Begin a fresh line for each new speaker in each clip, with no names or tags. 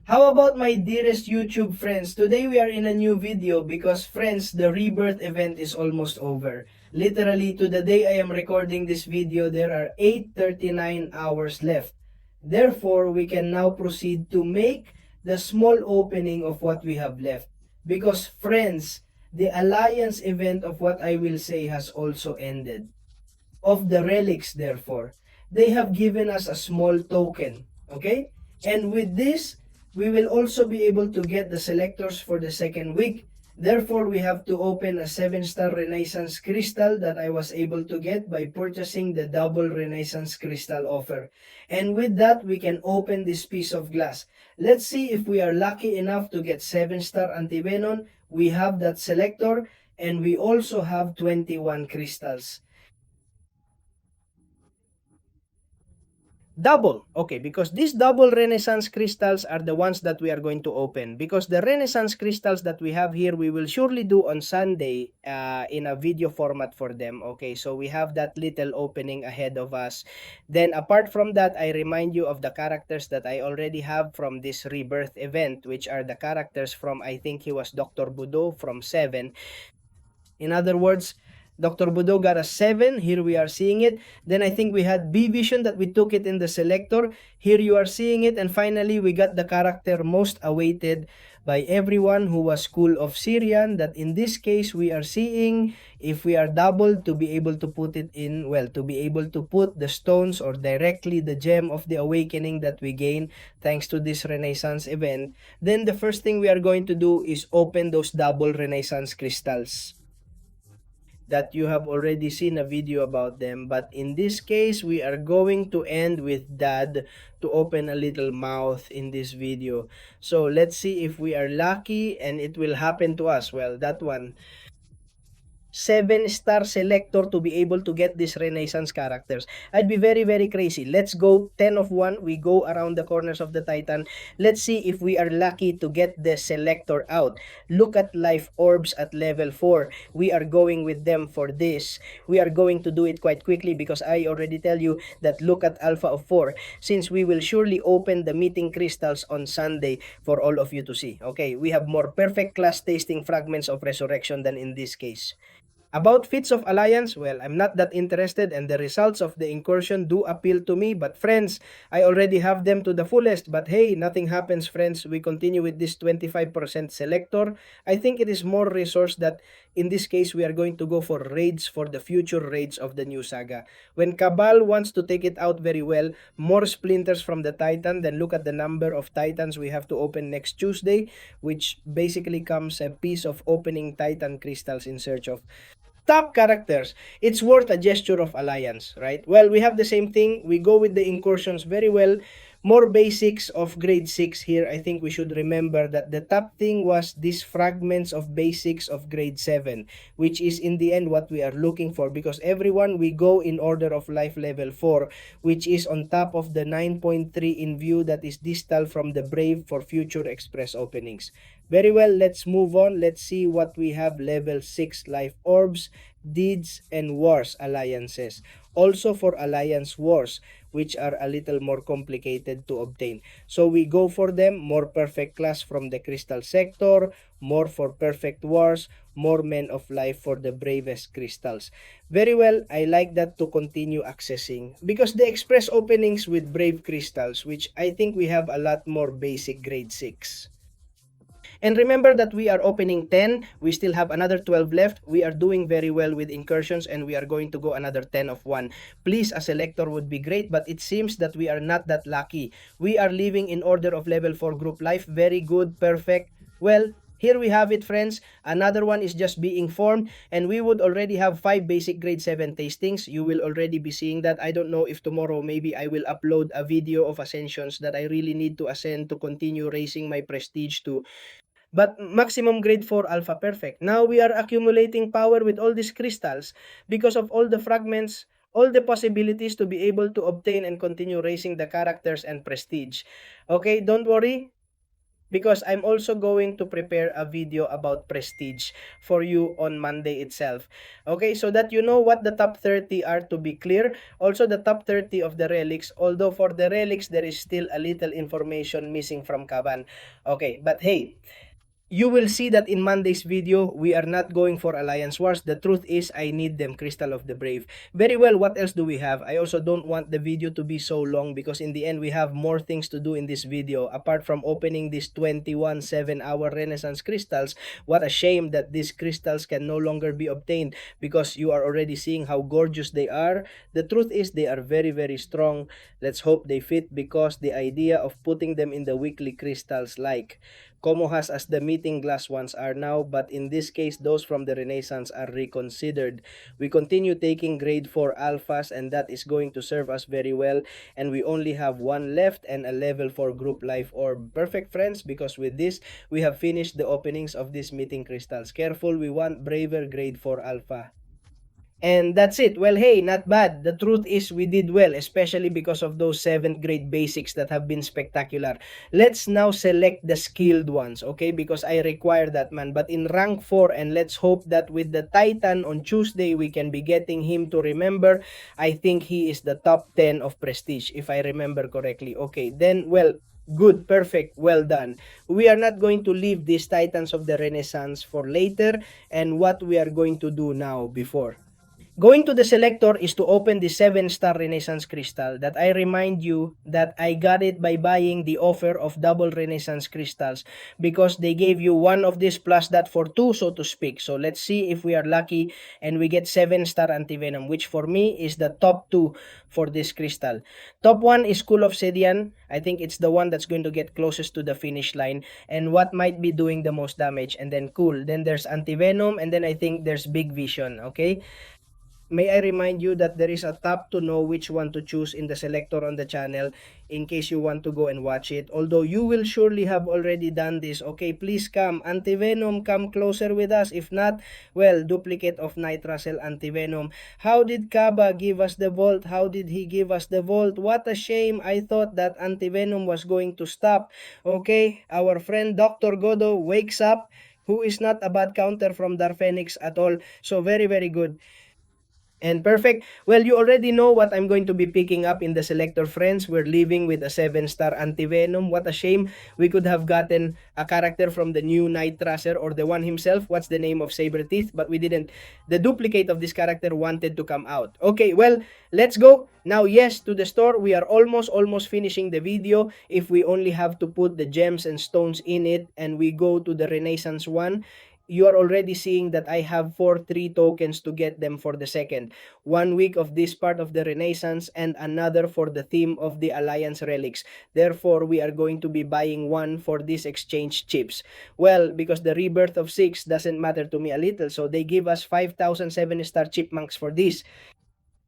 How about my dearest YouTube friends? Today we are in a new video because friends, the rebirth event is almost over. Literally to the day I am recording this video, there are 8:39 hours left. Therefore, we can now proceed to make the small opening of what we have left. Because friends, the alliance event of what I will say has also ended. Of the relics, therefore, they have given us a small token. Okay? And with this, we will also be able to get the selectors for the second week. Therefore, we have to open a 7-star Renaissance Crystal that I was able to get by purchasing the double Renaissance Crystal offer. And with that, we can open this piece of glass. Let's see if we are lucky enough to get 7-star Antivenom. We have that selector, and we also have 21 crystals. Double. Okay, because these double Renaissance crystals are the ones that we are going to open. Because the Renaissance crystals that we have here, we will surely do on Sunday in a video format for them. Okay, so we have that little opening ahead of us. Then apart from that, I remind you of the characters that I already have from this rebirth event, which are the characters from, I think he was Dr. Budo from 7. In other words, Dr. Budo got a 7. Here we are seeing it. Then I think we had B Vision that we took it in the selector. Here you are seeing it. And finally, we got the character most awaited by everyone who was School of Syrian, that in this case we are seeing if we are doubled to be able to put it in, well, to be able to put the stones or directly the gem of the awakening that we gain thanks to this Renaissance event. Then the first thing we are going to do is open those double Renaissance crystals that you have already seen a video about them. But in this case, we are going to end with Dad to open a little mouth in this video. So let's see if we are lucky and it will happen to us. Well, that one. 7-star selector to be able to get these Renaissance characters. I'd be very, very crazy. Let's go 10 of 1. We go around the corners of the Titan. Let's see if we are lucky to get the selector out. Look at life orbs at level 4. We are going with them for this. We are going to do it quite quickly because I already tell you that look at alpha of 4, since we will surely open the meeting crystals on Sunday for all of you to see. Okay, we have more perfect class tasting fragments of resurrection than in this case. About feats of alliance, well, I'm not that interested and the results of the incursion do appeal to me. But friends, I already have them to the fullest. But hey, nothing happens, friends. We continue with this 25% selector. I think it is more resource that in this case we are going to go for raids for the future raids of the new saga. When Cabal wants to take it out very well, more splinters from the Titan, then look at the number of Titans we have to open next Tuesday, which basically comes a piece of opening Titan crystals in search of top characters. It's worth a gesture of alliance, right? Well, we have the same thing. We go with the incursions very well. More basics of grade 6 here. I think we should remember that the top thing was these fragments of basics of grade 7, which is in the end what we are looking for, because everyone we go in order of life level 4, which is on top of the 9.3 in view that is distal from the Brave for future express openings. Very well, let's move on. Let's see what we have. Level 6 life orbs, deeds, and wars alliances. Also for alliance wars, which are a little more complicated to obtain. So we go for them. More perfect class from the crystal sector, more for perfect wars, more men of life for the bravest crystals. Very well, I like that to continue accessing, because the express openings with brave crystals, which I think we have a lot more basic grade 6. And remember that we are opening 10. We still have another 12 left. We are doing very well with incursions and we are going to go another 10 of 1. Please, a selector would be great, but it seems that we are not that lucky. We are living in order of level 4 group life. Very good, perfect. Well, here we have it, friends. Another one is just being formed, and we would already have 5 basic grade 7 tastings. You will already be seeing that. I don't know if tomorrow maybe I will upload a video of ascensions that I really need to ascend to continue raising my prestige to. But maximum grade 4 alpha perfect. Now we are accumulating power with all these crystals because of all the fragments, all the possibilities to be able to obtain and continue raising the characters and prestige. Okay, don't worry, because I'm also going to prepare a video about Prestige for you on Monday itself. Okay, so that you know what the top 30 are, to be clear. Also the top 30 of the relics, although for the relics there is still a little information missing from Kaban. Okay, but hey, you will see that in Monday's video, we are not going for Alliance Wars. The truth is, I need them Crystal of the Brave. Very well, what else do we have? I also don't want the video to be so long because in the end, we have more things to do in this video. Apart from opening these 21 7-hour Renaissance crystals, what a shame that these crystals can no longer be obtained because you are already seeing how gorgeous they are. The truth is, they are very, very strong. Let's hope they fit because the idea of putting them in the weekly crystals like Komohas as the meeting glass ones are now, but in this case, those from the Renaissance are reconsidered. We continue taking grade 4 alphas and that is going to serve us very well, and we only have one left and a level 4 group life orb. Perfect, friends, because with this, we have finished the openings of these meeting crystals. Careful, we want braver grade 4 alpha. And that's it. Well, hey, not bad. The truth is we did well, especially because of those 7th grade basics that have been spectacular. Let's now select the skilled ones, okay? Because I require that, man. But in rank 4, and let's hope that with the Titan on Tuesday, we can be getting him to remember. I think he is the top 10 of Prestige, if I remember correctly. Okay, then, well, good, perfect, well done. We are not going to leave these Titans of the Renaissance for later, and what we are going to do now before. Going to the selector is to open the 7-star Renaissance Crystal that I remind you that I got it by buying the offer of double Renaissance Crystals because they gave you one of this plus that for 2, so to speak. So let's see if we are lucky and we get 7-star Antivenom, which for me is the top 2 for this crystal. Top 1 is Cool Obsidian. I think it's the one that's going to get closest to the finish line and what might be doing the most damage. And then Cool. Then there's Antivenom and then I think there's Big Vision, okay? May I remind you that there is a tab to know which one to choose in the selector on the channel in case you want to go and watch it. Although you will surely have already done this. Okay, please come. Antivenom, come closer with us. If not, well, duplicate of Nitracell Antivenom. How did Kaba give us the Volt? How did he give us the Volt? What a shame. I thought that Antivenom was going to stop. Okay, our friend Dr. Godo wakes up, who is not a bad counter from Darphenix at all. So very, very good. And perfect. Well, you already know what I'm going to be picking up in the selector, friends. We're leaving with a 7-star Antivenom. What a shame. We could have gotten a character from the new Night Tracer or the one himself. What's the name of Saberteeth? But we didn't. The duplicate of this character wanted to come out. Okay, well, let's go. Now, yes, to the store. We are almost finishing the video. If we only have to put the gems and stones in it and we go to the Renaissance one, you are already seeing that I have 3 tokens to get them for the second. 1 week of this part of the Renaissance and another for the theme of the Alliance relics. Therefore, we are going to be buying one for these exchange chips. Well, because the rebirth of 6 doesn't matter to me a little, so they give us 5,000 7-star chipmunks for this.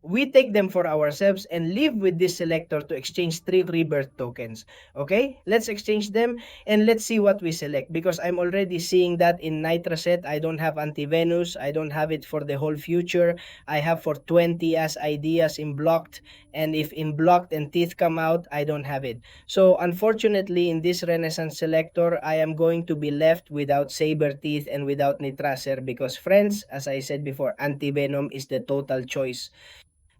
We take them for ourselves and leave with this selector to exchange 3 rebirth tokens. Okay, let's exchange them and let's see what we select, because I'm already seeing that in Nitra set I don't have Anti-Venus, I don't have it for the whole future, I have for 20 as ideas in blocked, and if in blocked and teeth come out, I don't have it. So unfortunately in this Renaissance selector, I am going to be left without Saber Teeth and without Nitracer because, friends, as I said before, Anti-Venom is the total choice.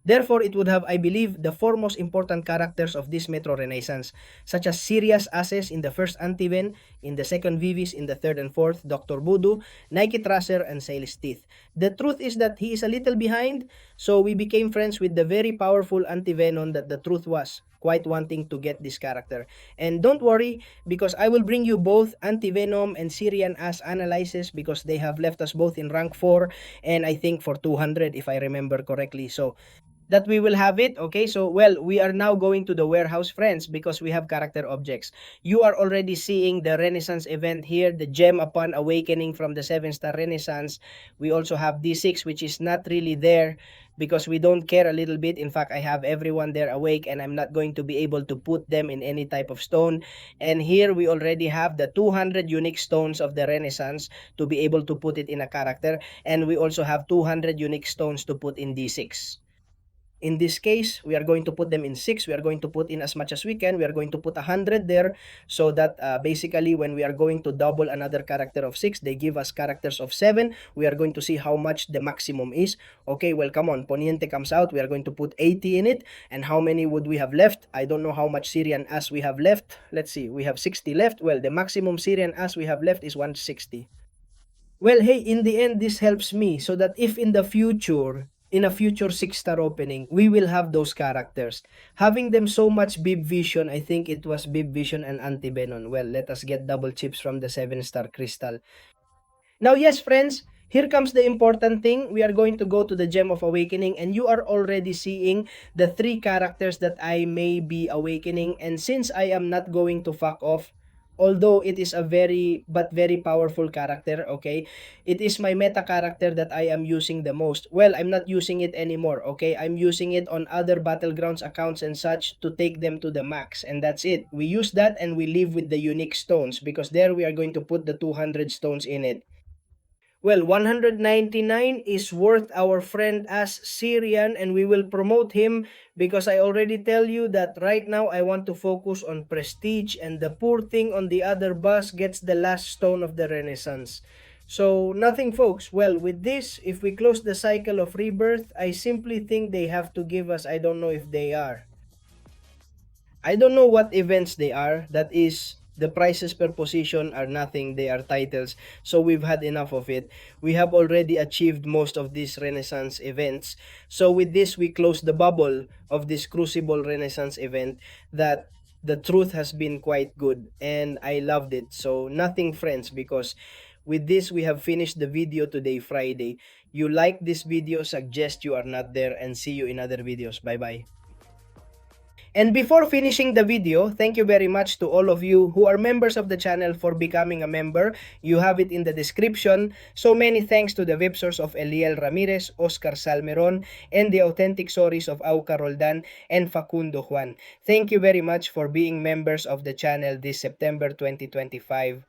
Therefore, it would have, I believe, the 4 most important characters of this Metro Renaissance, such as Sirius Aces in the first Antiven, in the second Vivis, in the third and fourth, Dr. Voodoo, Nike Tracer, and Sales Teeth. The truth is that he is a little behind, so we became friends with the very powerful Antivenom that the truth was quite wanting to get this character. And don't worry, because I will bring you both Antivenom and Syrian as analysis because they have left us both in rank 4 and I think for 200 if I remember correctly. So that we will have it. Okay, so well, we are now going to the warehouse, friends, because we have character objects. You are already seeing the Renaissance event here, the gem upon awakening from the 7-star Renaissance. We also have D6, which is not really there because we don't care a little bit. In fact, I have everyone there awake and I'm not going to be able to put them in any type of stone. And here we already have the 200 unique stones of the Renaissance to be able to put it in a character, and we also have 200 unique stones to put in D6. In this case, we are going to put them in 6. We are going to put in as much as we can. We are going to put 100 there so that basically when we are going to double another character of 6, they give us characters of 7. We are going to see how much the maximum is. Okay, well, come on. Poniente comes out. We are going to put 80 in it. And how many would we have left? I don't know how much Syrian as we have left. Let's see. We have 60 left. Well, the maximum Syrian as we have left is 160. Well, hey, in the end, this helps me so that if in the future, in a future 6-star opening, we will have those characters. Having them so much Bib Vision, I think it was Bib Vision and Anti-Venom. Well, let us get double chips from the 7-star crystal. Now, yes, friends, here comes the important thing. We are going to go to the Gem of Awakening, and you are already seeing the 3 characters that I may be awakening. And since I am not going to fuck off, although it is a very powerful character, okay, it is my meta character that I am using the most. Well, I'm not using it anymore, okay, I'm using it on other Battlegrounds accounts and such to take them to the max, and that's it. We use that and we leave with the unique stones, because there we are going to put the 200 stones in it. Well, 199 is worth our friend as Syrian, and we will promote him because I already tell you that right now I want to focus on prestige, and the poor thing on the other bus gets the last stone of the Renaissance. So nothing, folks. Well, with this, if we close the cycle of rebirth, I simply think they have to give us, I don't know if they are. I don't know what events they are. That is, the prices per position are nothing. They are titles. So we've had enough of it. We have already achieved most of these Renaissance events. So with this, we close the bubble of this Crucible Renaissance event that the truth has been quite good. And I loved it. So nothing, friends, because with this, we have finished the video today, Friday. You like this video, suggest you are not there, and see you in other videos. Bye-bye. And before finishing the video, thank you very much to all of you who are members of the channel for becoming a member. You have it in the description. So many thanks to the Vipsors of Eliel Ramirez, Oscar Salmeron, and the authentic stories of Auca Roldan and Facundo Juan. Thank you very much for being members of the channel this September 2025.